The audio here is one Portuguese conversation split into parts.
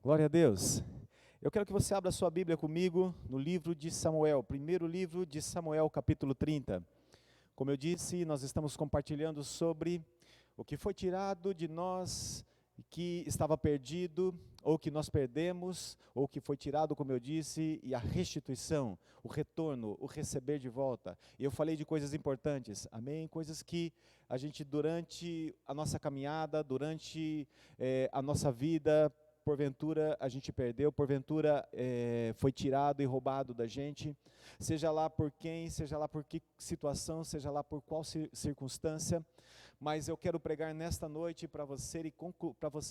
Glória a Deus. Eu quero que você abra sua Bíblia comigo no livro de Samuel, primeiro livro de Samuel, capítulo 30. Como eu disse, nós estamos compartilhando sobre o que foi tirado de nós, que estava perdido, ou que nós perdemos, ou que foi tirado, como eu disse, e a restituição, o retorno, o receber de volta. E eu falei de coisas importantes, amém? Coisas que a gente, durante a nossa caminhada, durante a nossa vida, porventura a gente perdeu, porventura foi tirado e roubado da gente, seja lá por quem, seja lá por que situação, seja lá por qual circunstância, mas eu quero pregar nesta noite para você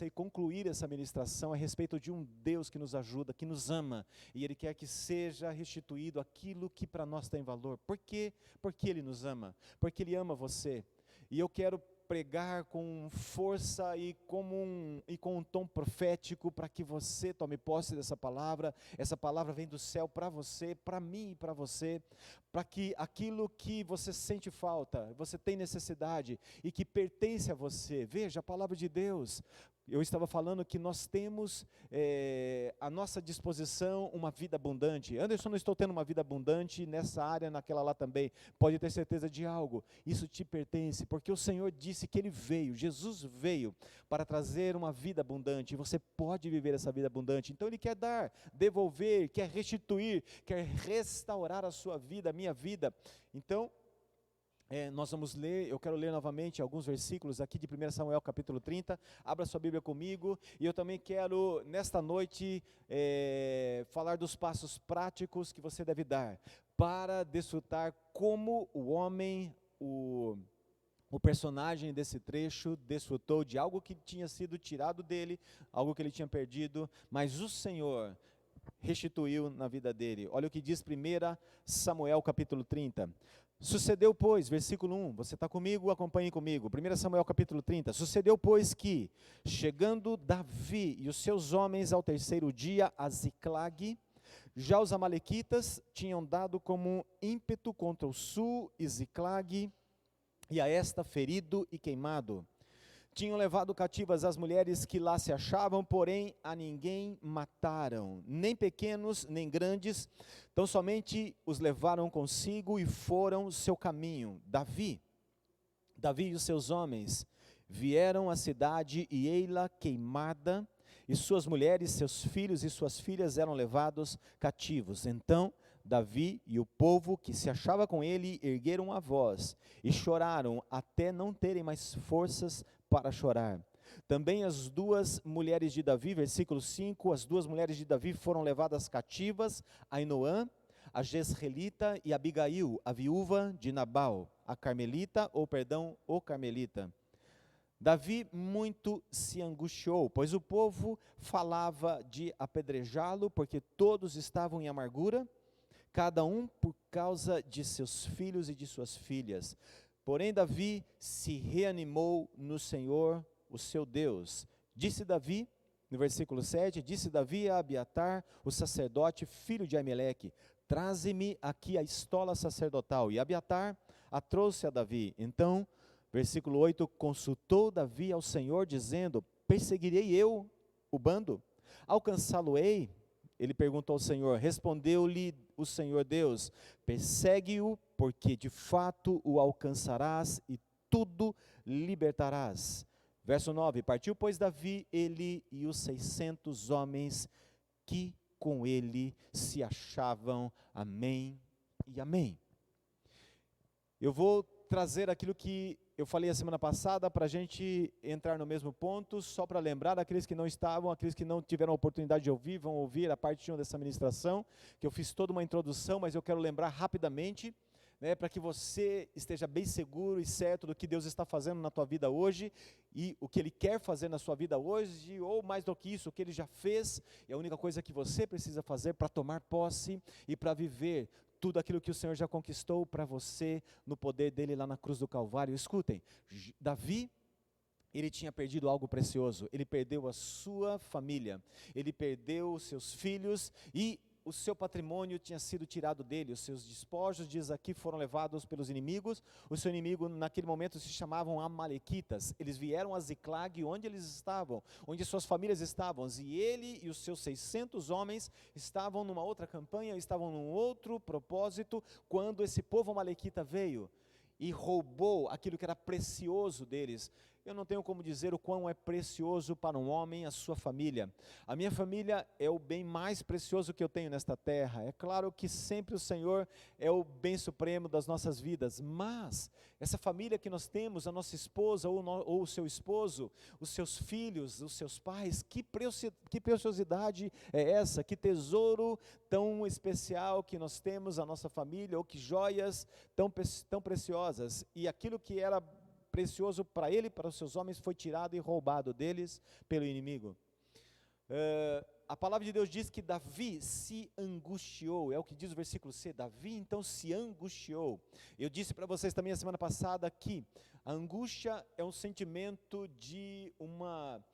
e concluir essa ministração a respeito de um Deus que nos ajuda, que nos ama, e Ele quer que seja restituído aquilo que para nós tem valor. Por quê? Porque Ele nos ama, porque Ele ama você, e eu quero pregar com força e com um tom profético para que você tome posse dessa palavra. Essa palavra vem do céu para você, para mim e para você, para que aquilo que você sente falta, você tem necessidade e que pertence a você, veja a palavra de Deus. Eu estava falando que nós temos à nossa disposição uma vida abundante. Anderson, não estou tendo uma vida abundante nessa área, naquela lá também. Pode ter certeza de algo, isso te pertence, porque o Senhor disse que Ele veio, Jesus veio para trazer uma vida abundante, e você pode viver essa vida abundante. Então Ele quer dar, devolver, quer restituir, quer restaurar a sua vida, a minha vida. Então, nós vamos ler, eu quero ler novamente alguns versículos aqui de 1 Samuel capítulo 30, abra sua Bíblia comigo, e eu também quero, nesta noite, falar dos passos práticos que você deve dar, para desfrutar como o homem, o personagem desse trecho, desfrutou de algo que tinha sido tirado dele, algo que ele tinha perdido, mas o Senhor restituiu na vida dele. Olha o que diz 1 Samuel capítulo 30. Sucedeu, pois, versículo 1, você está comigo? Acompanhe comigo, 1 Samuel capítulo 30, sucedeu, pois, que, chegando Davi e os seus homens ao terceiro dia a Ziclague, já os amalequitas tinham dado como ímpeto contra o sul e Ziclague, e a esta ferido e queimado. Tinham levado cativas as mulheres que lá se achavam, porém a ninguém mataram, nem pequenos, nem grandes, tão somente os levaram consigo e foram seu caminho. Davi e os seus homens vieram à cidade e ei-la queimada, e suas mulheres, seus filhos e suas filhas eram levados cativos. Então Davi e o povo que se achava com ele ergueram a voz e choraram até não terem mais forças para chorar. Também as duas mulheres de Davi, versículo 5, as duas mulheres de Davi foram levadas cativas, Ainoã, a Jezreelita, e Abigail, a viúva de Nabal, o Carmelita. Davi muito se angustiou, pois o povo falava de apedrejá-lo, porque todos estavam em amargura, cada um por causa de seus filhos e de suas filhas. Porém Davi se reanimou no Senhor, o seu Deus. Disse Davi, no versículo 7, disse Davi a Abiatar, o sacerdote, filho de Aimeleque, traze-me aqui a estola sacerdotal. E Abiatar a trouxe a Davi. Então, versículo 8, consultou Davi ao Senhor, dizendo, perseguirei eu o bando? Alcançá-lo-ei? Ele perguntou ao Senhor, respondeu-lhe o Senhor Deus, persegue-o, porque de fato o alcançarás e tudo libertarás. Verso 9, partiu pois Davi, ele e os 600 homens que com ele se achavam, amém e amém. Eu vou trazer aquilo que eu falei a semana passada, para a gente entrar no mesmo ponto, só para lembrar aqueles que não estavam, aqueles que não tiveram a oportunidade de ouvir, vão ouvir a parte 1 dessa ministração, que eu fiz toda uma introdução, mas eu quero lembrar rapidamente, para que você esteja bem seguro e certo do que Deus está fazendo na tua vida hoje, e o que Ele quer fazer na sua vida hoje, ou mais do que isso, o que Ele já fez, e a única coisa que você precisa fazer para tomar posse e para viver tudo aquilo que o Senhor já conquistou para você, no poder dEle lá na cruz do Calvário. Escutem, Davi, ele tinha perdido algo precioso, ele perdeu a sua família, ele perdeu os seus filhos, e o seu patrimônio tinha sido tirado dele, os seus despojos, diz aqui, foram levados pelos inimigos. O seu inimigo naquele momento se chamavam amalequitas. Eles vieram a Ziclag, onde eles estavam, onde suas famílias estavam, e ele e os seus 600 homens estavam numa outra campanha, estavam num outro propósito, quando esse povo amalequita veio e roubou aquilo que era precioso deles. Eu não tenho como dizer o quão é precioso para um homem a sua família. A minha família é o bem mais precioso que eu tenho nesta terra. É claro que sempre o Senhor é o bem supremo das nossas vidas, mas essa família que nós temos, a nossa esposa ou o seu esposo, os seus filhos, os seus pais, que preciosidade é essa? Que tesouro tão especial que nós temos a nossa família, ou que joias tão preciosas. E aquilo que era precioso para ele e para os seus homens foi tirado e roubado deles pelo inimigo. A palavra de Deus diz que Davi se angustiou, é o que diz o versículo C, Davi então se angustiou. Eu disse para vocês também a semana passada que a angústia é um sentimento de uma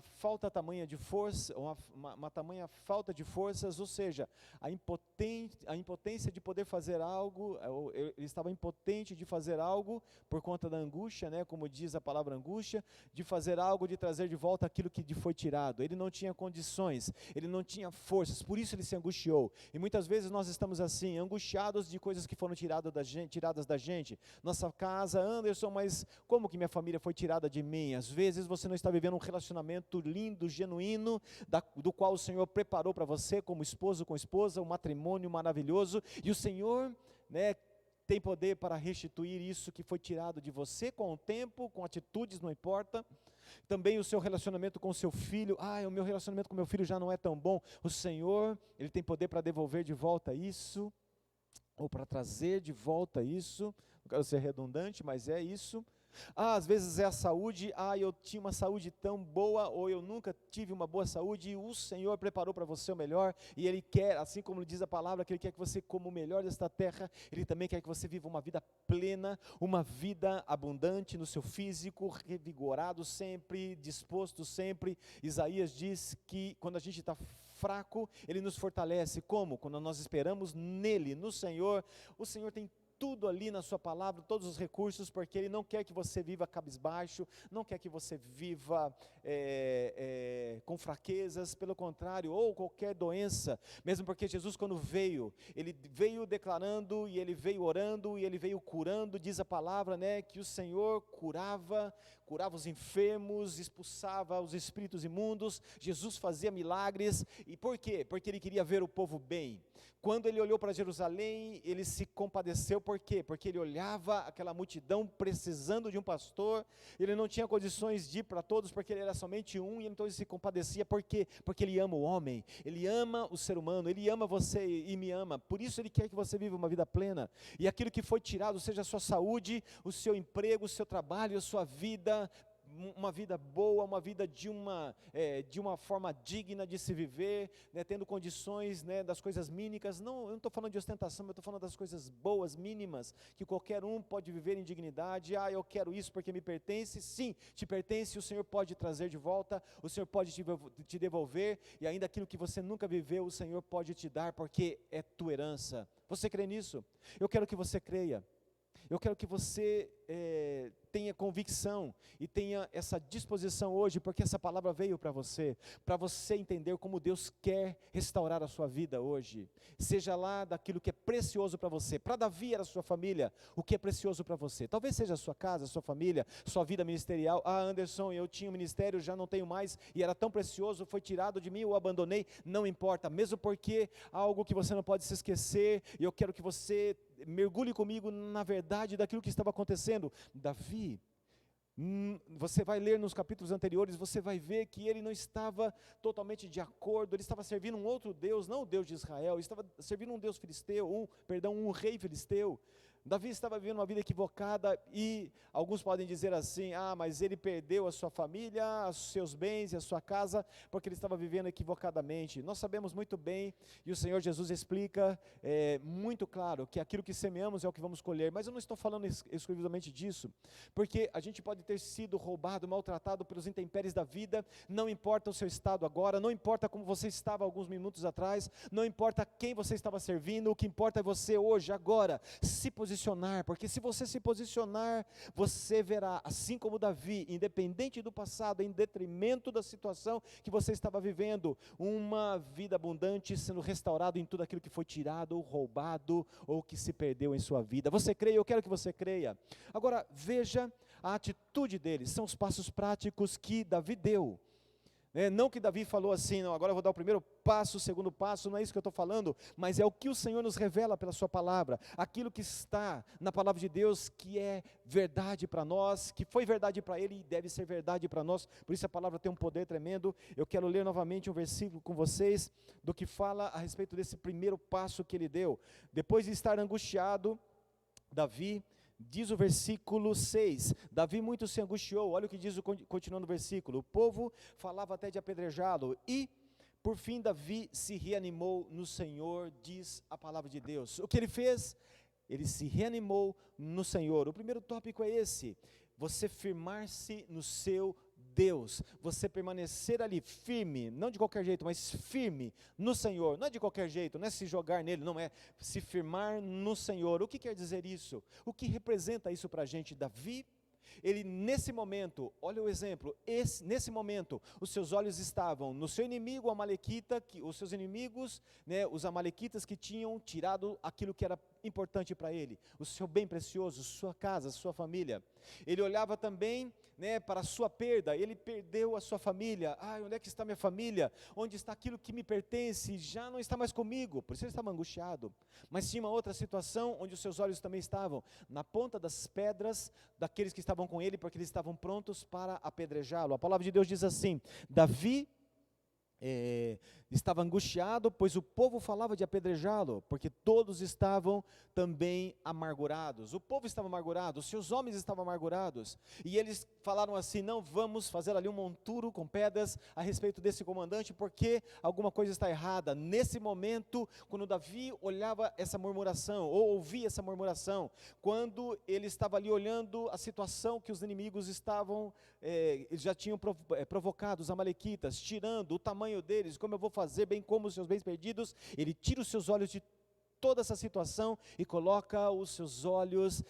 falta tamanha de força, uma tamanha falta de forças, ou seja, a impotência de poder fazer algo. Ele estava impotente de fazer algo por conta da angústia, né, como diz a palavra angústia, de fazer algo, de trazer de volta aquilo que lhe foi tirado. Ele não tinha condições, ele não tinha forças, por isso ele se angustiou. E muitas vezes nós estamos assim, angustiados de coisas que foram tiradas da gente. Nossa casa, Anderson, mas como que minha família foi tirada de mim? Às vezes você não está vivendo um relacionamento lindo, genuíno, do qual o Senhor preparou para você, como esposo com esposa, um matrimônio maravilhoso, e o Senhor, né, tem poder para restituir isso que foi tirado de você com o tempo, com atitudes, não importa. Também o seu relacionamento com o seu filho, o meu relacionamento com meu filho já não é tão bom. O Senhor, Ele tem poder para devolver de volta isso, ou para trazer de volta isso. Não quero ser redundante, mas é isso. Às vezes é a saúde, eu tinha uma saúde tão boa, ou eu nunca tive uma boa saúde, e o Senhor preparou para você o melhor, e Ele quer, assim como diz a palavra, que Ele quer que você coma o melhor desta terra, Ele também quer que você viva uma vida plena, uma vida abundante no seu físico, revigorado sempre, disposto sempre. Isaías diz que quando a gente está fraco, Ele nos fortalece. Como? Quando nós esperamos nele, no Senhor. O Senhor tem tudo ali na sua palavra, todos os recursos, porque Ele não quer que você viva cabisbaixo, não quer que você viva com fraquezas, pelo contrário, ou qualquer doença, mesmo porque Jesus, quando veio, Ele veio declarando, e Ele veio orando, e Ele veio curando. Diz a palavra, né, que o Senhor curava os enfermos, expulsava os espíritos imundos. Jesus fazia milagres. E por quê? Porque Ele queria ver o povo bem. Quando Ele olhou para Jerusalém, Ele se compadeceu. Por quê? Porque Ele olhava aquela multidão precisando de um pastor. Ele não tinha condições de ir para todos, porque Ele era somente um, e então Ele se compadecia. Por quê? Porque Ele ama o homem, Ele ama o ser humano, Ele ama você e me ama. Por isso Ele quer que você viva uma vida plena. E aquilo que foi tirado, seja a sua saúde, o seu emprego, o seu trabalho, a sua vida, uma vida boa, uma vida de uma forma digna de se viver, né, tendo condições, né, das coisas mínimas. Eu não estou falando de ostentação, eu estou falando das coisas boas, mínimas, que qualquer um pode viver em dignidade. Eu quero isso porque me pertence. Sim, te pertence, o Senhor pode trazer de volta, o Senhor pode te devolver, e ainda aquilo que você nunca viveu, o Senhor pode te dar, porque é tua herança. Você crê nisso? Eu quero que você creia. Eu quero que você tenha convicção e tenha essa disposição hoje, porque essa palavra veio para você entender como Deus quer restaurar a sua vida hoje. Seja lá daquilo que é precioso para você. Para Davi era a sua família, o que é precioso para você. Talvez seja a sua casa, a sua família, sua vida ministerial. Anderson, eu tinha um ministério, já não tenho mais, e era tão precioso, foi tirado de mim, eu abandonei. Não importa, mesmo porque algo que você não pode se esquecer, e eu quero que você mergulhe comigo na verdade daquilo que estava acontecendo. Davi, você vai ler nos capítulos anteriores, você vai ver que ele não estava totalmente de acordo. Ele estava servindo um outro Deus, não o Deus de Israel, ele estava servindo um Deus filisteu, um rei filisteu. Davi estava vivendo uma vida equivocada e alguns podem dizer assim, mas ele perdeu a sua família, os seus bens e a sua casa, porque ele estava vivendo equivocadamente. Nós sabemos muito bem, e o Senhor Jesus explica muito claro, que aquilo que semeamos é o que vamos colher, mas eu não estou falando exclusivamente disso, porque a gente pode ter sido roubado, maltratado pelos intempéries da vida, não importa o seu estado agora, não importa como você estava alguns minutos atrás, não importa quem você estava servindo, o que importa é você hoje, agora, se posicionar, porque se você se posicionar, você verá, assim como Davi, independente do passado, em detrimento da situação que você estava vivendo, uma vida abundante sendo restaurado em tudo aquilo que foi tirado, ou roubado, ou que se perdeu em sua vida. Você crê? Eu quero que você creia. Agora, veja a atitude deles, são os passos práticos que Davi deu. Não que Davi falou assim, não, agora eu vou dar o primeiro passo, o segundo passo, não é isso que eu estou falando, mas é o que o Senhor nos revela pela sua palavra, aquilo que está na palavra de Deus, que é verdade para nós, que foi verdade para ele e deve ser verdade para nós, por isso a palavra tem um poder tremendo. Eu quero ler novamente um versículo com vocês, do que fala a respeito desse primeiro passo que ele deu. Depois de estar angustiado, Davi, diz o versículo 6, Davi muito se angustiou, olha o que diz, continuando o versículo, o povo falava até de apedrejá-lo, e por fim Davi se reanimou no Senhor, diz a palavra de Deus. O que ele fez? Ele se reanimou no Senhor. O primeiro tópico é esse, você firmar-se no seu Deus, você permanecer ali firme, não de qualquer jeito, mas firme no Senhor, não é de qualquer jeito, não é se jogar nele, não é, se firmar no Senhor. O que quer dizer isso? O que representa isso para a gente? Davi, ele nesse momento, olha o exemplo, nesse momento, os seus olhos estavam no seu inimigo, o amalequita, os seus inimigos, os amalequitas que tinham tirado aquilo que era importante para ele, o seu bem precioso, sua casa, sua família. Ele olhava também para a sua perda, ele perdeu a sua família. Onde é que está minha família? Onde está aquilo que me pertence? Já não está mais comigo, por isso ele estava angustiado. Mas tinha uma outra situação, onde os seus olhos também estavam na ponta das pedras, daqueles que estavam com ele, porque eles estavam prontos para apedrejá-lo. A palavra de Deus diz assim, Davi estava angustiado, pois o povo falava de apedrejá-lo, porque todos estavam também amargurados. O povo estava amargurado, os seus homens estavam amargurados, e eles falaram assim, não vamos fazer ali um monturo com pedras a respeito desse comandante, porque alguma coisa está errada. Nesse momento, quando Davi olhava essa murmuração, ou ouvia essa murmuração, quando ele estava ali olhando a situação que os inimigos estavam, já tinham provocado, os amalequitas, tirando o tamanho deles, como eu vou fazer, bem como os seus bens perdidos, ele tira os seus olhos de toda essa situação e coloca os seus olhos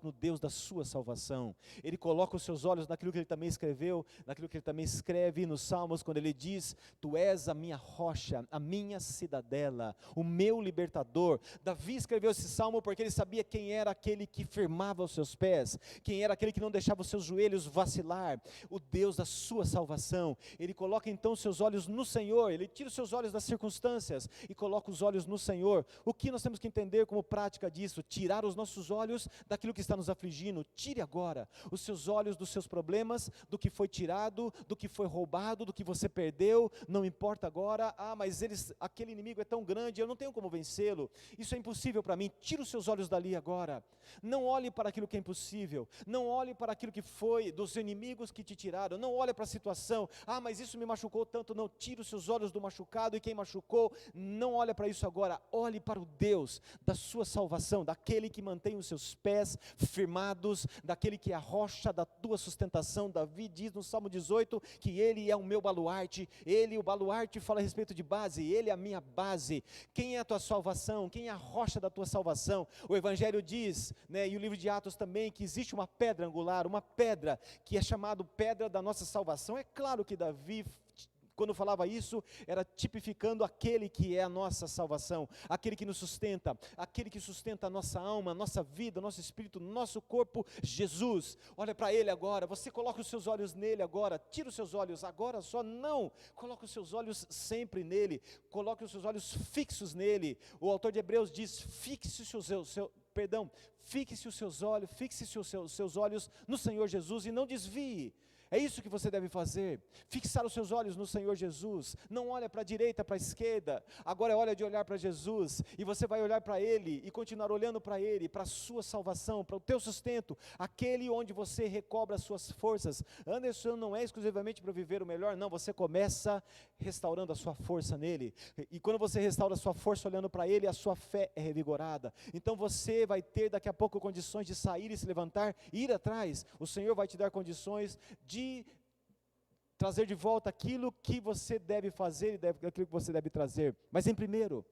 no Deus da sua salvação. Ele coloca os seus olhos naquilo que ele também escreveu, naquilo que ele também escreve nos Salmos, quando ele diz, tu és a minha rocha, a minha cidadela, o meu libertador. Davi escreveu esse salmo porque ele sabia quem era aquele que firmava os seus pés, quem era aquele que não deixava os seus joelhos vacilar, o Deus da sua salvação. Ele coloca então os seus olhos no Senhor, ele tira os seus olhos das circunstâncias e coloca os olhos no Senhor. O que nós temos que entender como prática disso? Tirar os nossos olhos daquilo que está nos afligindo. Tire agora os seus olhos dos seus problemas, do que foi tirado, do que foi roubado, do que você perdeu, não importa agora, mas aquele inimigo é tão grande, eu não tenho como vencê-lo, isso é impossível para mim. Tira os seus olhos dali agora, não olhe para aquilo que é impossível, não olhe para aquilo que foi dos inimigos que te tiraram, não olhe para a situação, mas isso me machucou tanto, não, tire os seus olhos do machucado, e quem machucou, não olha para isso agora, olhe para o Deus da sua salvação, daquele que mantém os seus pés firmados, daquele que é a rocha da tua sustentação. Davi diz no Salmo 18, que ele é o meu baluarte, o baluarte fala a respeito de base, ele é a minha base. Quem é a tua salvação? Quem é a rocha da tua salvação? O Evangelho diz, e o livro de Atos também, que existe uma pedra angular, uma pedra que é chamada pedra da nossa salvação. É claro que Davi, quando falava isso, era tipificando aquele que é a nossa salvação, aquele que nos sustenta, aquele que sustenta a nossa alma, a nossa vida, nosso espírito, nosso corpo, Jesus. Olha para ele agora, você coloca os seus olhos nele agora, tira os seus olhos agora só, não, coloca os seus olhos sempre nele, coloque os seus olhos fixos nele. O autor de Hebreus diz, fixe os seus olhos no Senhor Jesus e não desvie. É isso que você deve fazer, fixar os seus olhos no Senhor Jesus, não olha para a direita, para a esquerda, agora é hora de olhar para Jesus, e você vai olhar para Ele, e continuar olhando para Ele, para a sua salvação, para o teu sustento, aquele onde você recobra as suas forças. Anderson, não é exclusivamente para viver o melhor, não, você começa restaurando a sua força nele, e quando você restaura a sua força olhando para Ele, a sua fé é revigorada, então você vai ter daqui a pouco condições de sair e se levantar, e ir atrás, o Senhor vai te dar condições de trazer de volta aquilo que você deve fazer e aquilo que você deve trazer. Mas em primeiro,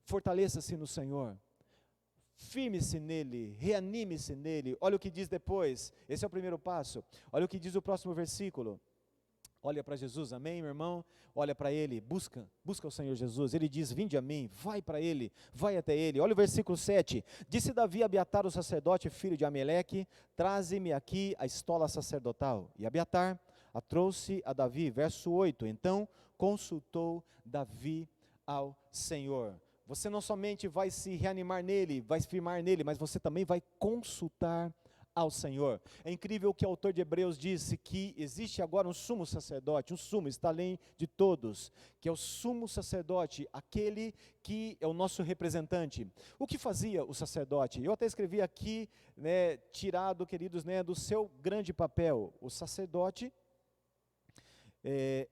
fortaleça-se no Senhor, firme-se nele, reanime-se nele. Olha o que diz depois, esse é o primeiro passo. Olha o que diz o próximo versículo. Olha para Jesus, amém, meu irmão? Olha para Ele, busca o Senhor Jesus. Ele diz, vinde a mim, vai para Ele, vai até Ele. Olha o versículo 7, disse Davi a Abiatar o sacerdote, filho de Ameleque, traze-me aqui a estola sacerdotal. E Abiatar a trouxe a Davi, verso 8, então consultou Davi ao Senhor. Você não somente vai se reanimar nele, vai se firmar nele, mas você também vai consultar ao Senhor. É incrível que o autor de Hebreus disse que existe agora um sumo sacerdote, um sumo, está além de todos, que é o sumo sacerdote, aquele que é o nosso representante. O que fazia o sacerdote? Eu até escrevi aqui, né, tirado, queridos, né, do seu grande papel. O sacerdote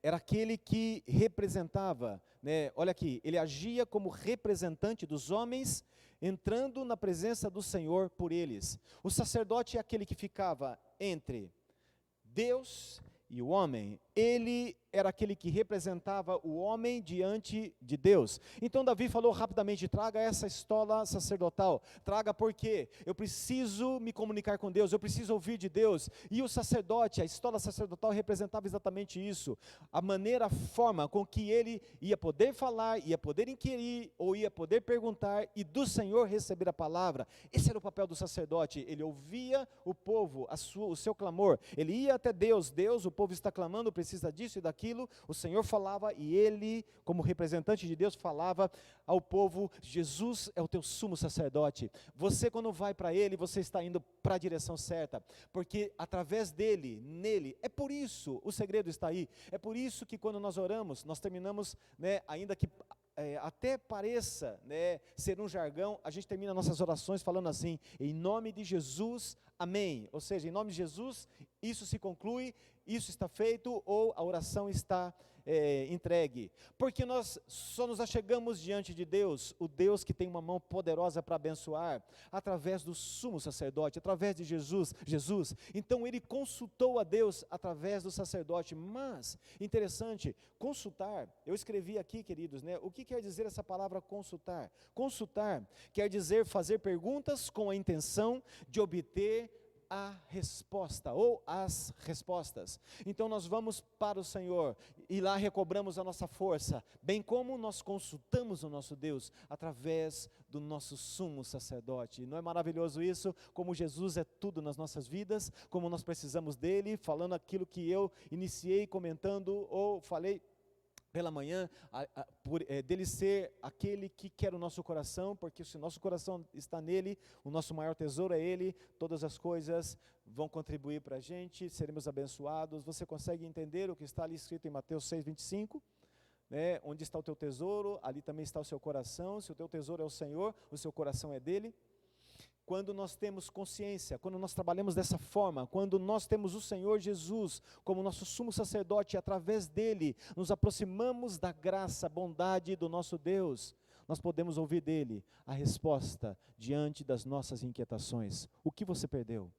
era aquele que representava, né, olha aqui, ele agia como representante dos homens, entrando na presença do Senhor por eles. O sacerdote é aquele que ficava entre Deus e o homem. Ele era aquele que representava o homem diante de Deus. Então Davi falou rapidamente, traga essa estola sacerdotal, traga porque eu preciso me comunicar com Deus, eu preciso ouvir de Deus. E o sacerdote, a estola sacerdotal representava exatamente isso, a maneira, a forma com que ele ia poder falar, ia poder inquirir, ou ia poder perguntar, e do Senhor receber a palavra. Esse era o papel do sacerdote, ele ouvia o povo, o seu clamor, ele ia até Deus, o povo está clamando, precisa disso e daquilo, o Senhor falava e ele, como representante de Deus, falava ao povo, Jesus é o teu sumo sacerdote. Você, quando vai para ele, você está indo para a direção certa, porque através dele, nele, é por isso, o segredo está aí, é por isso que quando nós oramos, nós terminamos, né, ainda que até pareça, né, ser um jargão, a gente termina nossas orações falando assim, em nome de Jesus, amém, ou seja, em nome de Jesus, isso se conclui, isso está feito, ou a oração está entregue, porque nós só nos achegamos diante de Deus, o Deus que tem uma mão poderosa para abençoar, através do sumo sacerdote, através de Jesus, então ele consultou a Deus através do sacerdote. Mas, interessante, consultar, eu escrevi aqui, queridos, né, o que quer dizer essa palavra consultar? Consultar quer dizer fazer perguntas com a intenção de obter a resposta, ou as respostas. Então nós vamos para o Senhor, e lá recobramos a nossa força, bem como nós consultamos o nosso Deus, através do nosso sumo sacerdote. Não é maravilhoso isso? Como Jesus é tudo nas nossas vidas, como nós precisamos dele, falando aquilo que eu iniciei comentando, ou falei pela manhã, dele ser aquele que quer o nosso coração, porque se o nosso coração está nele, o nosso maior tesouro é ele, todas as coisas vão contribuir para a gente, seremos abençoados. Você consegue entender o que está ali escrito em Mateus 6,25? Né? Onde está o teu tesouro, ali também está o seu coração. Se o teu tesouro é o Senhor, o seu coração é dele. Quando nós temos consciência, quando nós trabalhamos dessa forma, quando nós temos o Senhor Jesus como nosso sumo sacerdote, através dele, nos aproximamos da graça, bondade do nosso Deus, nós podemos ouvir dele a resposta diante das nossas inquietações. O que você perdeu?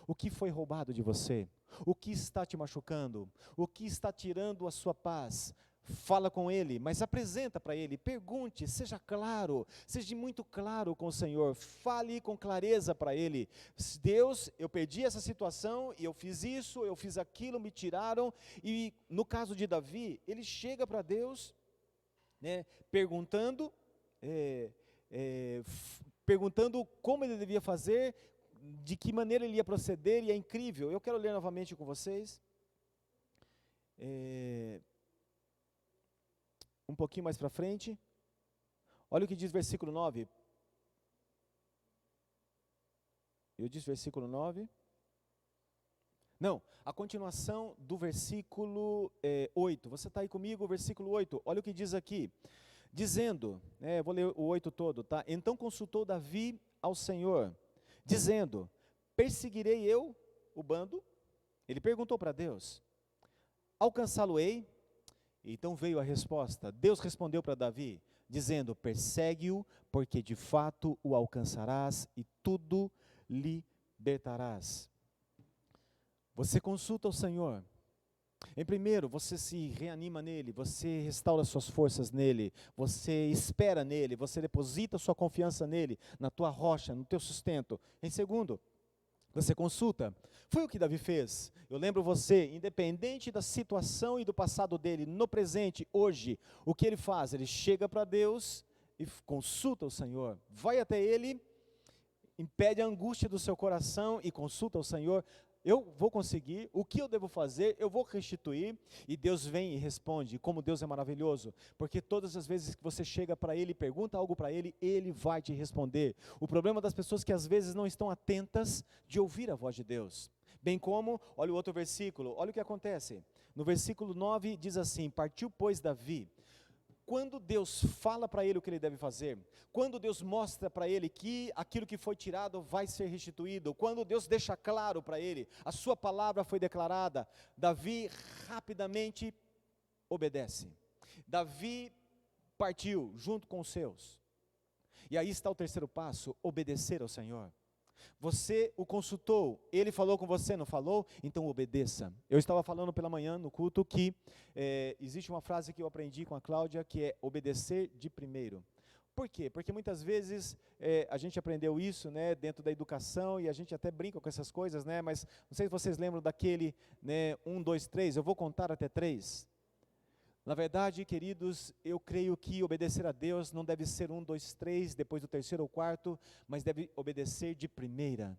O que foi roubado de você? O que está te machucando? O que está tirando a sua paz? Fala com ele, mas apresenta para ele, pergunte, seja claro, seja muito claro com o Senhor, fale com clareza para ele. Deus, eu perdi essa situação, e eu fiz isso, eu fiz aquilo, me tiraram. E no caso de Davi, ele chega para Deus, né, perguntando como ele devia fazer, de que maneira ele ia proceder, e é incrível. Eu quero ler novamente com vocês, um pouquinho mais para frente, olha o que diz versículo 9, eu disse versículo 9, Não, a continuação do versículo 8. Você está aí comigo, versículo 8. Olha o que diz aqui. Dizendo, vou ler o 8 todo, tá? Então consultou Davi ao Senhor, dizendo: perseguirei eu o bando? Ele perguntou para Deus: alcançá-lo-ei? Então veio a resposta. Deus respondeu para Davi, dizendo: persegue-o, porque de fato o alcançarás e tudo libertarás. Você consulta o Senhor. Em primeiro, você se reanima nele, você restaura suas forças nele, você espera nele, você deposita sua confiança nele, na tua rocha, no teu sustento. Em segundo, você consulta. Foi o que Davi fez. Eu lembro você, independente da situação e do passado dele, no presente, hoje, o que ele faz? Ele chega para Deus e consulta o Senhor. Vai até ele, impede a angústia do seu coração e consulta o Senhor. Eu vou conseguir, o que eu devo fazer, eu vou restituir, e Deus vem e responde. Como Deus é maravilhoso, porque todas as vezes que você chega para Ele e pergunta algo para Ele, Ele vai te responder. O problema das pessoas que às vezes não estão atentas de ouvir a voz de Deus. Bem como, olha o outro versículo, olha o que acontece. No versículo 9 diz assim: partiu pois Davi. Quando Deus fala para ele o que ele deve fazer, quando Deus mostra para ele que aquilo que foi tirado vai ser restituído, quando Deus deixa claro para ele, a sua palavra foi declarada, Davi rapidamente obedece. Davi partiu junto com os seus. E aí está o terceiro passo: obedecer ao Senhor. Você o consultou, ele falou com você, não falou? Então obedeça. Eu estava falando pela manhã no culto que existe uma frase que eu aprendi com a Cláudia, que é obedecer de primeiro. Por quê? Porque muitas vezes a gente aprendeu isso, né, dentro da educação, e a gente até brinca com essas coisas, né, mas não sei se vocês lembram daquele, né, 1, 2, 3, eu vou contar até 3. Na verdade, queridos, eu creio que obedecer a Deus não deve ser 1, 2, 3, depois do terceiro ou quarto, mas deve obedecer de primeira.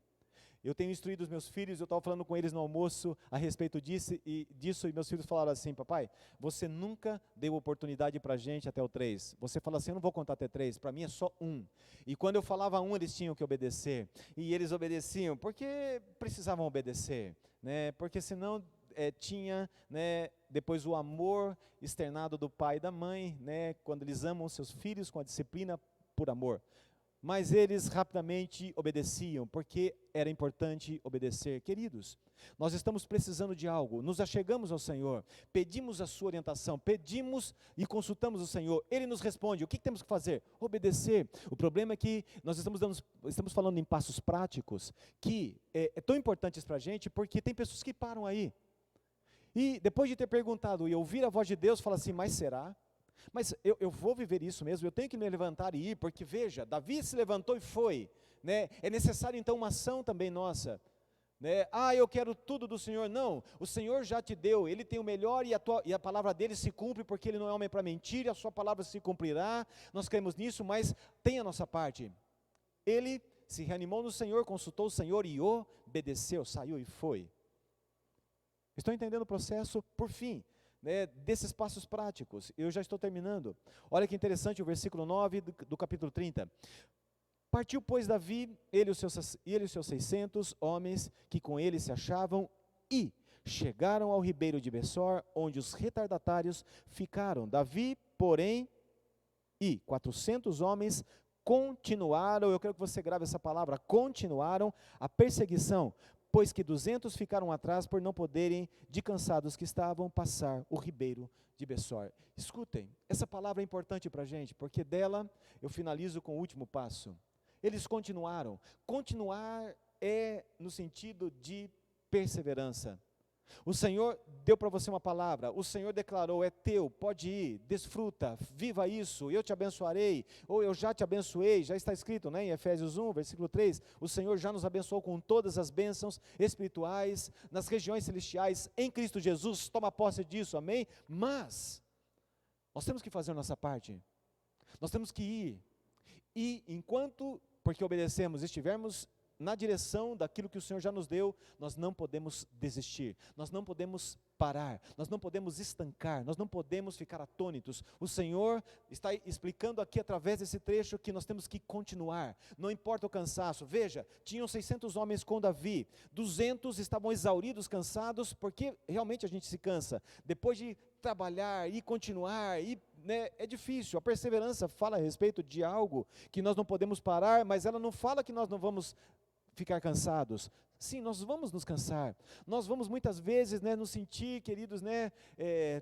Eu tenho instruído os meus filhos, eu estava falando com eles no almoço a respeito disso, e meus filhos falaram assim: papai, você nunca deu oportunidade para a gente até o 3. Você fala assim: eu não vou contar até 3, para mim é só 1. E quando eu falava 1, eles tinham que obedecer. E eles obedeciam, porque precisavam obedecer, né? Porque senão tinha, né, depois o amor externado do pai e da mãe, né, quando eles amam seus filhos com a disciplina por amor. Mas eles rapidamente obedeciam, porque era importante obedecer. Queridos, nós estamos precisando de algo, nos achegamos ao Senhor, pedimos a sua orientação, pedimos e consultamos o Senhor, Ele nos responde. O que temos que fazer? Obedecer. O problema é que nós estamos falando em passos práticos, que tão importantes para a gente, porque tem pessoas que param aí, e depois de ter perguntado e ouvir a voz de Deus, fala assim: mas será? Mas eu vou viver isso mesmo? Eu tenho que me levantar e ir? Porque veja, Davi se levantou e foi, né? É necessário então uma ação também nossa, né? Eu quero tudo do Senhor. Não, o Senhor já te deu, Ele tem o melhor, e a palavra dele se cumpre, porque Ele não é homem para mentir, a sua palavra se cumprirá. Nós cremos nisso, mas tem a nossa parte. Ele se reanimou no Senhor, consultou o Senhor e obedeceu, saiu e foi. Estão entendendo o processo? Por fim, né, desses passos práticos, eu já estou terminando. Olha que interessante o versículo 9 do capítulo 30. Partiu, pois, Davi, ele e os seus 600 homens que com ele se achavam, e chegaram ao ribeiro de Bessor, onde os retardatários ficaram. Davi, porém, e 400 homens continuaram, eu quero que você grave essa palavra, continuaram a perseguição, pois que 200 ficaram atrás por não poderem, de cansados que estavam, passar o ribeiro de Bessor. Escutem, essa palavra é importante para a gente, porque dela eu finalizo com o último passo. Eles continuaram. Continuar é no sentido de perseverança. O Senhor deu para você uma palavra, o Senhor declarou: é teu, pode ir, desfruta, viva isso, eu te abençoarei, ou eu já te abençoei, já está escrito, né, em Efésios 1, versículo 3, o Senhor já nos abençoou com todas as bênçãos espirituais, nas regiões celestiais, em Cristo Jesus. Toma posse disso, amém? Mas, nós temos que fazer a nossa parte, nós temos que ir, e enquanto, porque obedecemos, estivermos na direção daquilo que o Senhor já nos deu, nós não podemos desistir, nós não podemos parar, nós não podemos estancar, nós não podemos ficar atônitos. O Senhor está explicando aqui através desse trecho que nós temos que continuar, não importa o cansaço. Veja, tinham 600 homens com Davi, 200 estavam exauridos, cansados, porque realmente a gente se cansa, depois de trabalhar e continuar, é difícil. A perseverança fala a respeito de algo que nós não podemos parar, mas ela não fala que nós não vamos ficar cansados. Sim, nós vamos nos cansar, nós vamos muitas vezes nos sentir, queridos,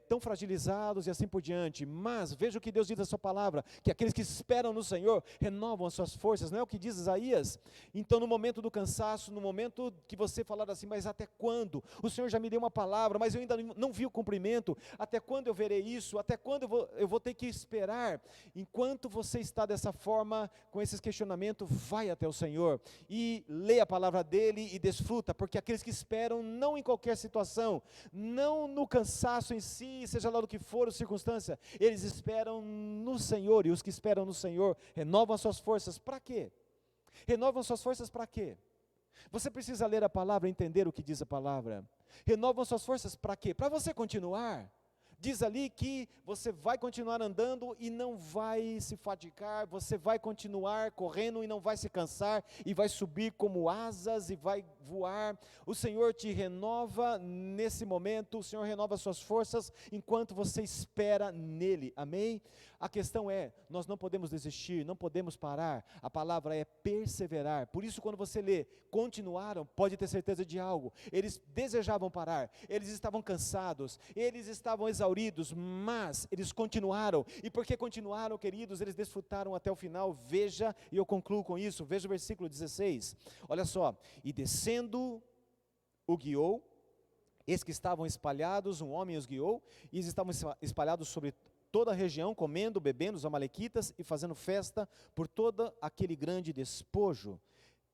tão fragilizados e assim por diante, mas veja o que Deus diz na sua palavra, que aqueles que esperam no Senhor renovam as suas forças, não é o que diz Isaías? Então no momento do cansaço, no momento que você falar assim, mas até quando? O Senhor já me deu uma palavra, mas eu ainda não vi o cumprimento, até quando eu verei isso? Até quando eu vou ter que esperar? Enquanto você está dessa forma, com esses questionamentos, vai até o Senhor, e lê a palavra dEle, e desfruta, porque aqueles que esperam não em qualquer situação, não no cansaço em si, seja lá do que for a circunstância, eles esperam no Senhor, e os que esperam no Senhor renovam as suas forças. Para quê? Renovam as suas forças para quê? Você precisa ler a palavra, entender o que diz a palavra. Renovam as suas forças para quê? Para você continuar. Diz ali que você vai continuar andando e não vai se fadigar, você vai continuar correndo e não vai se cansar, e vai subir como asas e vai voar. O Senhor te renova nesse momento, o Senhor renova suas forças enquanto você espera nele, amém? A questão é, nós não podemos desistir, não podemos parar, a palavra é perseverar. Por isso quando você lê, continuaram, pode ter certeza de algo, eles desejavam parar, eles estavam cansados, eles estavam exauridos, mas eles continuaram, e porque continuaram, queridos, eles desfrutaram até o final. Veja, e eu concluo com isso, veja o versículo 16, olha só, e descendo o guiou, eis que estavam espalhados, um homem os guiou, e eles estavam espalhados sobre toda a região, comendo, bebendo os amalequitas e fazendo festa por todo aquele grande despojo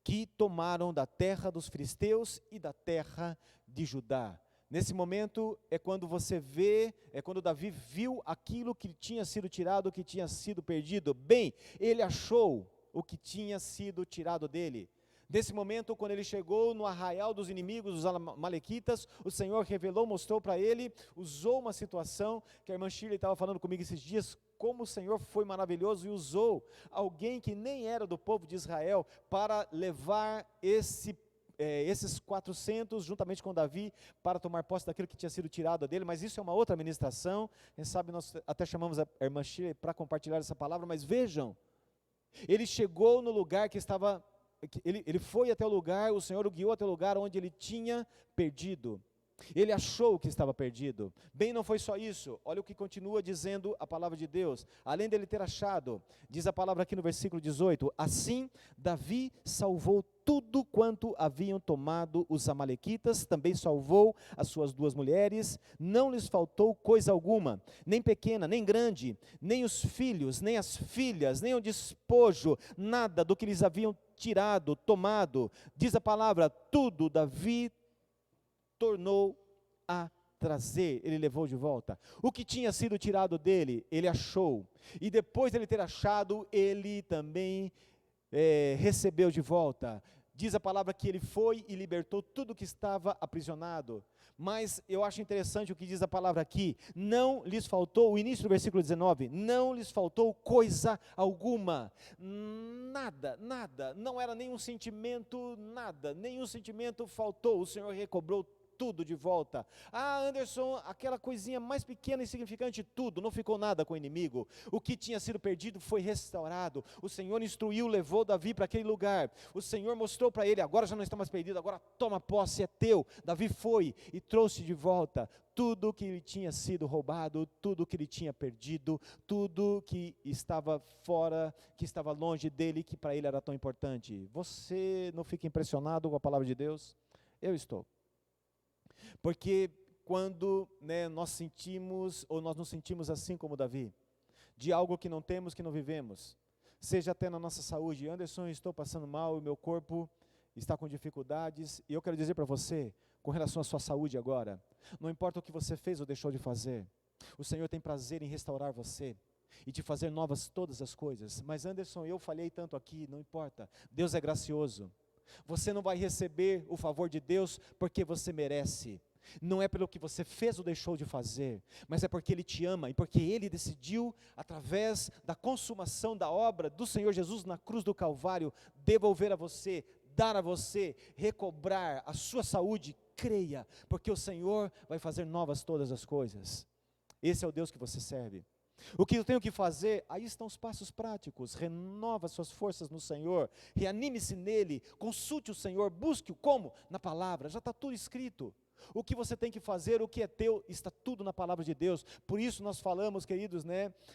que tomaram da terra dos filisteus e da terra de Judá. Nesse momento é quando você vê, é quando Davi viu aquilo que tinha sido tirado, que tinha sido perdido. Bem, ele achou o que tinha sido tirado dele. Nesse momento, quando ele chegou no arraial dos inimigos, os amalequitas, o Senhor revelou, mostrou para ele, usou uma situação, que a irmã Shirley estava falando comigo esses dias, como o Senhor foi maravilhoso e usou alguém que nem era do povo de Israel, para levar esses 400, juntamente com Davi, para tomar posse daquilo que tinha sido tirado dele. Mas isso é uma outra ministração, quem sabe nós até chamamos a irmã Shirley para compartilhar essa palavra. Mas vejam, ele chegou no lugar que estava, ele foi até o lugar, o Senhor o guiou até o lugar onde ele tinha perdido, ele achou que estava perdido. Bem, não foi só isso, olha o que continua dizendo a palavra de Deus, além dele ter achado, diz a palavra aqui no versículo 18, assim Davi salvou tudo quanto haviam tomado os amalequitas, também salvou as suas 2 mulheres, não lhes faltou coisa alguma, nem pequena, nem grande, nem os filhos, nem as filhas, nem o despojo, nada do que lhes haviam tirado, tomado. Diz a palavra, tudo Davi tornou a trazer, ele levou de volta. O que tinha sido tirado dele, ele achou, e depois de ele ter achado, ele também recebeu de volta. Diz a palavra que ele foi e libertou tudo que estava aprisionado. Mas eu acho interessante o que diz a palavra aqui, não lhes faltou, o início do versículo 19, não lhes faltou coisa alguma, nada, não era nenhum sentimento, nada, nenhum sentimento faltou, o Senhor recobrou tudo de volta. Ah, Anderson, aquela coisinha mais pequena e insignificante, tudo, não ficou nada com o inimigo. O que tinha sido perdido foi restaurado. O Senhor instruiu, levou Davi para aquele lugar. O Senhor mostrou para ele, agora já não está mais perdido, agora toma posse, é teu. Davi foi e trouxe de volta tudo que lhe tinha sido roubado, tudo que ele tinha perdido, tudo que estava fora, que estava longe dele, que para ele era tão importante. Você não fica impressionado com a palavra de Deus? Eu estou. Porque quando nós sentimos, ou nós nos sentimos assim como Davi, de algo que não temos, que não vivemos, seja até na nossa saúde, Anderson, eu estou passando mal, o meu corpo está com dificuldades, e eu quero dizer para você, com relação à sua saúde agora, não importa o que você fez ou deixou de fazer, o Senhor tem prazer em restaurar você, e te fazer novas todas as coisas. Mas Anderson, eu falhei tanto aqui, não importa, Deus é gracioso. Você não vai receber o favor de Deus porque você merece. Não é pelo que você fez ou deixou de fazer, mas é porque Ele te ama e porque Ele decidiu, através da consumação da obra do Senhor Jesus na cruz do Calvário, devolver a você, dar a você, recobrar a sua saúde. Creia, porque o Senhor vai fazer novas todas as coisas. Esse é o Deus que você serve. O que eu tenho que fazer? Aí estão os passos práticos. Renova suas forças no Senhor, reanime-se nele, consulte o Senhor, busque-o. Como? Na palavra, já está tudo escrito. O que você tem que fazer, o que é teu, está tudo na palavra de Deus. Por isso nós falamos, queridos,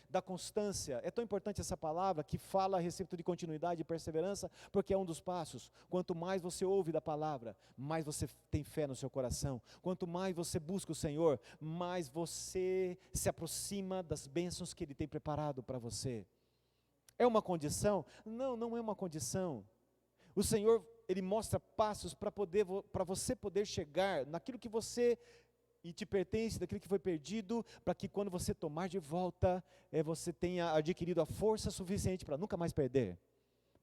da constância. É tão importante essa palavra que fala a respeito de continuidade e perseverança, porque é um dos passos. Quanto mais você ouve da palavra, mais você tem fé no seu coração. Quanto mais você busca o Senhor, mais você se aproxima das bênçãos que Ele tem preparado para você. É uma condição? Não, não é uma condição. O Senhor, Ele mostra passos para você poder chegar naquilo que você e te pertence, daquilo que foi perdido, para que quando você tomar de volta, você tenha adquirido a força suficiente para nunca mais perder.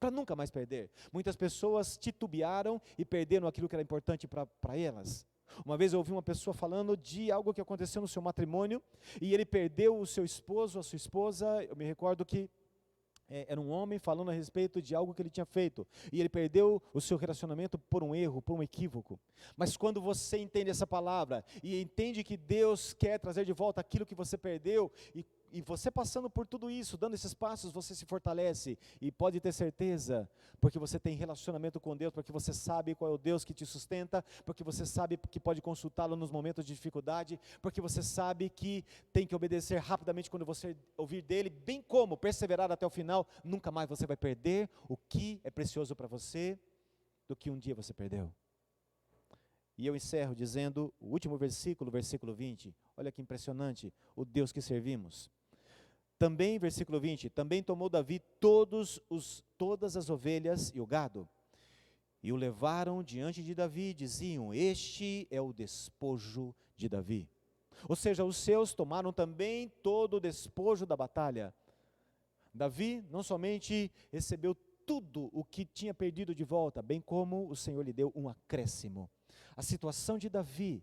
Para nunca mais perder. Muitas pessoas titubearam e perderam aquilo que era importante para elas. Uma vez eu ouvi uma pessoa falando de algo que aconteceu no seu matrimônio, e ele perdeu o seu esposo, a sua esposa. Eu me recordo que era um homem falando a respeito de algo que ele tinha feito, e ele perdeu o seu relacionamento por um erro, por um equívoco. Mas quando você entende essa palavra, e entende que Deus quer trazer de volta aquilo que você perdeu, e você passando por tudo isso, dando esses passos, você se fortalece, e pode ter certeza, porque você tem relacionamento com Deus, porque você sabe qual é o Deus que te sustenta, porque você sabe que pode consultá-lo nos momentos de dificuldade, porque você sabe que tem que obedecer rapidamente quando você ouvir dele, bem como perseverar até o final. Nunca mais você vai perder o que é precioso para você, do que um dia você perdeu. E eu encerro dizendo o último versículo, versículo 20, olha que impressionante, o Deus que servimos. Também, versículo 20, também tomou Davi todas as ovelhas e o gado, e o levaram diante de Davi, diziam: este é o despojo de Davi. Ou seja, os seus tomaram também todo o despojo da batalha. Davi não somente recebeu tudo o que tinha perdido de volta, bem como o Senhor lhe deu um acréscimo. A situação de Davi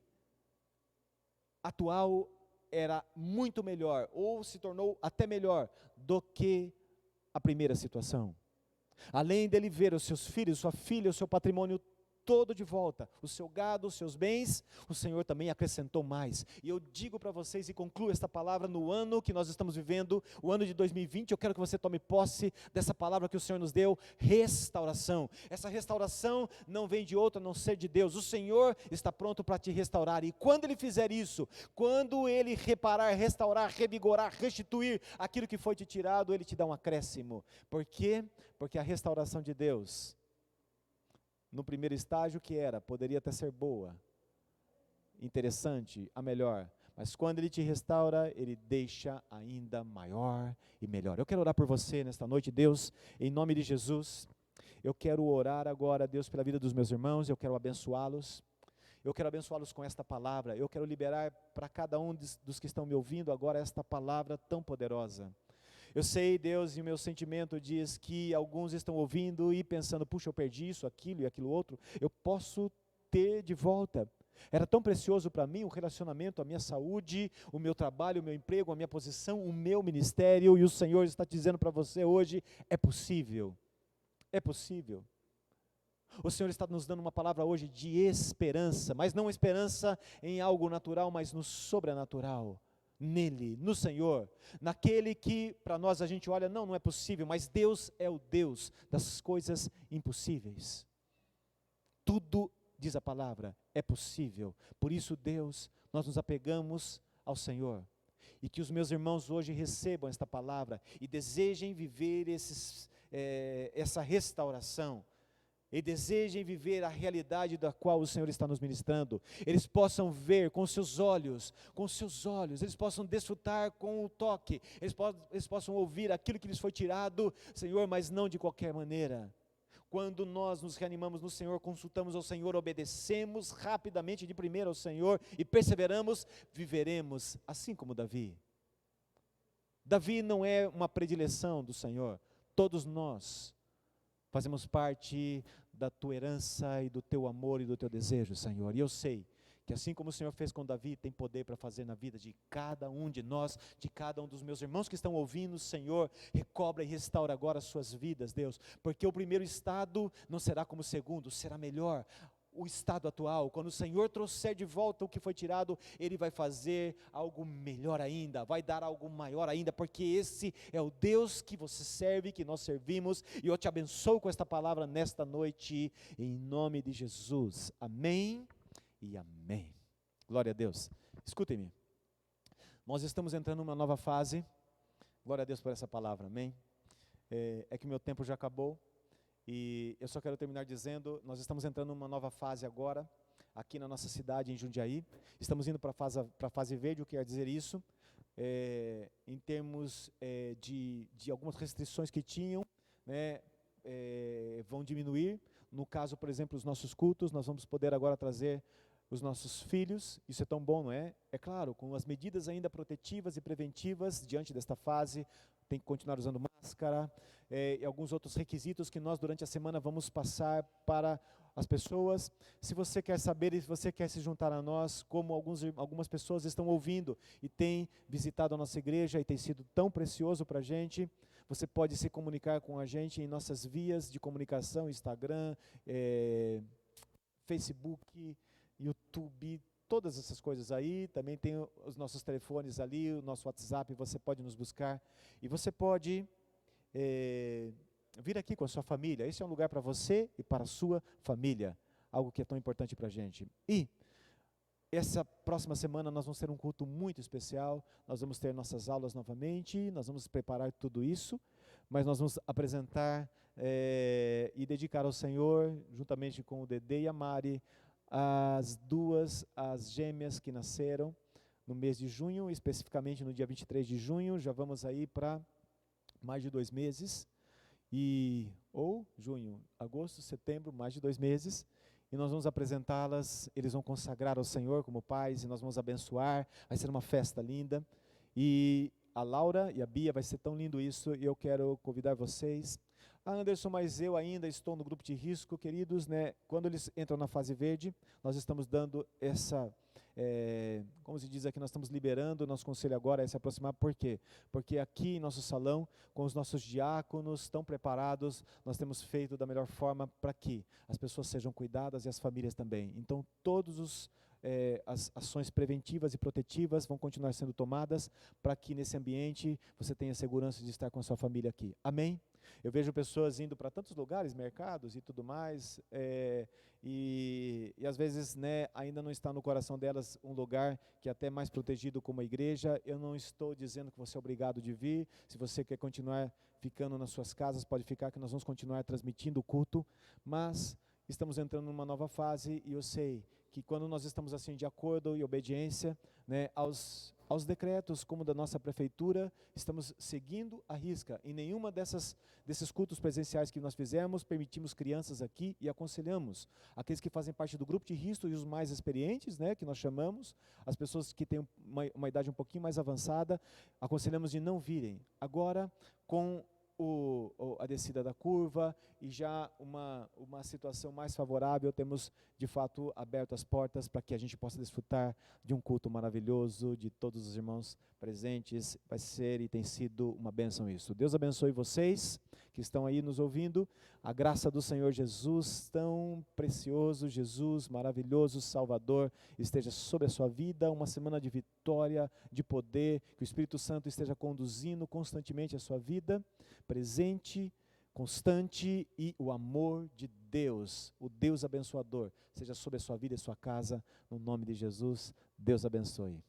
atual era muito melhor, ou se tornou até melhor do que a primeira situação. Além dele ver os seus filhos, sua filha, o seu patrimônio todo de volta, o seu gado, os seus bens, o Senhor também acrescentou mais. E eu digo para vocês e concluo esta palavra no ano que nós estamos vivendo, o ano de 2020, eu quero que você tome posse dessa palavra que o Senhor nos deu, restauração. Essa restauração não vem de outro a não ser de Deus. O Senhor está pronto para te restaurar, e quando Ele fizer isso, quando Ele reparar, restaurar, revigorar, restituir aquilo que foi te tirado, Ele te dá um acréscimo. Por quê? Porque a restauração de Deus, no primeiro estágio poderia até ser boa, interessante, a melhor, mas quando Ele te restaura, Ele deixa ainda maior e melhor. Eu quero orar por você nesta noite, Deus, em nome de Jesus. Eu quero orar agora, Deus, pela vida dos meus irmãos, eu quero abençoá-los com esta palavra, eu quero liberar para cada um dos que estão me ouvindo agora esta palavra tão poderosa. Eu sei, Deus, e o meu sentimento diz que alguns estão ouvindo e pensando: puxa, eu perdi isso, aquilo e aquilo outro, eu posso ter de volta. Era tão precioso para mim o relacionamento, a minha saúde, o meu trabalho, o meu emprego, a minha posição, o meu ministério, e o Senhor está dizendo para você hoje: é possível, é possível. O Senhor está nos dando uma palavra hoje de esperança, mas não esperança em algo natural, mas no sobrenatural. Nele, no Senhor, naquele que para nós a gente olha, não é possível, mas Deus é o Deus das coisas impossíveis. Tudo, diz a palavra, é possível. Por isso, Deus, nós nos apegamos ao Senhor, e que os meus irmãos hoje recebam esta palavra e desejem viver essa restauração, e desejem viver a realidade da qual o Senhor está nos ministrando. Eles possam ver com seus olhos, eles possam desfrutar com o toque, eles possam ouvir aquilo que lhes foi tirado, Senhor, mas não de qualquer maneira. Quando nós nos reanimamos no Senhor, consultamos ao Senhor, obedecemos rapidamente de primeiro ao Senhor e perseveramos, viveremos assim como Davi. Davi não é uma predileção do Senhor, todos nós fazemos parte da tua herança e do teu amor e do teu desejo, Senhor. E eu sei que assim como o Senhor fez com Davi, tem poder para fazer na vida de cada um de nós, de cada um dos meus irmãos que estão ouvindo, Senhor, recobra e restaura agora as suas vidas, Deus, porque o primeiro estado não será como o segundo, será melhor. O estado atual, quando o Senhor trouxer de volta o que foi tirado, Ele vai fazer algo melhor ainda, vai dar algo maior ainda, porque esse é o Deus que você serve, que nós servimos, e eu te abençoo com esta palavra nesta noite, em nome de Jesus, amém e amém. Glória a Deus. Escutem-me, nós estamos entrando numa nova fase. Glória a Deus por essa palavra, amém. É que meu tempo já acabou, e eu só quero terminar dizendo, nós estamos entrando numa nova fase agora, aqui na nossa cidade, em Jundiaí. Estamos indo para a fase verde. O que quer dizer isso? Em termos de algumas restrições que tinham, né, vão diminuir. No caso, por exemplo, os nossos cultos, nós vamos poder agora trazer os nossos filhos. Isso é tão bom, não é? É claro, com as medidas ainda protetivas e preventivas diante desta fase, tem que continuar usando máscara, e alguns outros requisitos que nós durante a semana vamos passar para as pessoas. Se você quer saber e se você quer se juntar a nós, como algumas pessoas estão ouvindo e têm visitado a nossa igreja e tem sido tão precioso para a gente, você pode se comunicar com a gente em nossas vias de comunicação, Instagram, Facebook, YouTube, todas essas coisas aí. Também tem os nossos telefones ali, o nosso WhatsApp, você pode nos buscar. E você pode vir aqui com a sua família. Esse é um lugar para você e para a sua família, algo que é tão importante para a gente. E essa próxima semana nós vamos ter um culto muito especial, nós vamos ter nossas aulas novamente, nós vamos preparar tudo isso, mas nós vamos apresentar e dedicar ao Senhor, juntamente com o Dedê e a Mari, as gêmeas que nasceram no mês de junho, especificamente no dia 23 de junho, já vamos aí para mais de 2 meses, ou junho, agosto, setembro, mais de 2 meses, e nós vamos apresentá-las. Eles vão consagrar ao Senhor como pais, e nós vamos abençoar. Vai ser uma festa linda, e a Laura e a Bia, vai ser tão lindo isso, e eu quero convidar vocês. Anderson, mas eu ainda estou no grupo de risco, queridos, né? Quando eles entram na fase verde, nós estamos dando como se diz aqui, nós estamos liberando o nosso conselho agora a se aproximar. Por quê? Porque aqui em nosso salão, com os nossos diáconos tão preparados, nós temos feito da melhor forma para que as pessoas sejam cuidadas e as famílias também. Então, as ações preventivas e protetivas vão continuar sendo tomadas para que nesse ambiente você tenha segurança de estar com a sua família aqui. Amém? Eu vejo pessoas indo para tantos lugares, mercados e tudo mais, e às vezes, né, ainda não está no coração delas um lugar que é até mais protegido como a igreja. Eu não estou dizendo que você é obrigado de vir. Se você quer continuar ficando nas suas casas, pode ficar, que nós vamos continuar transmitindo o culto, mas estamos entrando numa nova fase, e eu sei que quando nós estamos assim de acordo e obediência, né, aos decretos como da nossa prefeitura, estamos seguindo à risca. Em nenhuma desses cultos presenciais que nós fizemos, permitimos crianças aqui, e aconselhamos aqueles que fazem parte do grupo de risco e os mais experientes, né, que nós chamamos, as pessoas que têm uma idade um pouquinho mais avançada, aconselhamos de não virem. Agora, com a descida da curva e já uma situação mais favorável, temos de fato aberto as portas para que a gente possa desfrutar de um culto maravilhoso, de todos os irmãos presentes. Vai ser e tem sido uma bênção isso. Deus abençoe vocês que estão aí nos ouvindo. A graça do Senhor Jesus, tão precioso, Jesus maravilhoso, Salvador, esteja sobre a sua vida. Uma semana de vitória, de poder, que o Espírito Santo esteja conduzindo constantemente a sua vida, presente, constante, e o amor de Deus, o Deus abençoador, seja sobre a sua vida e sua casa, no nome de Jesus. Deus abençoe.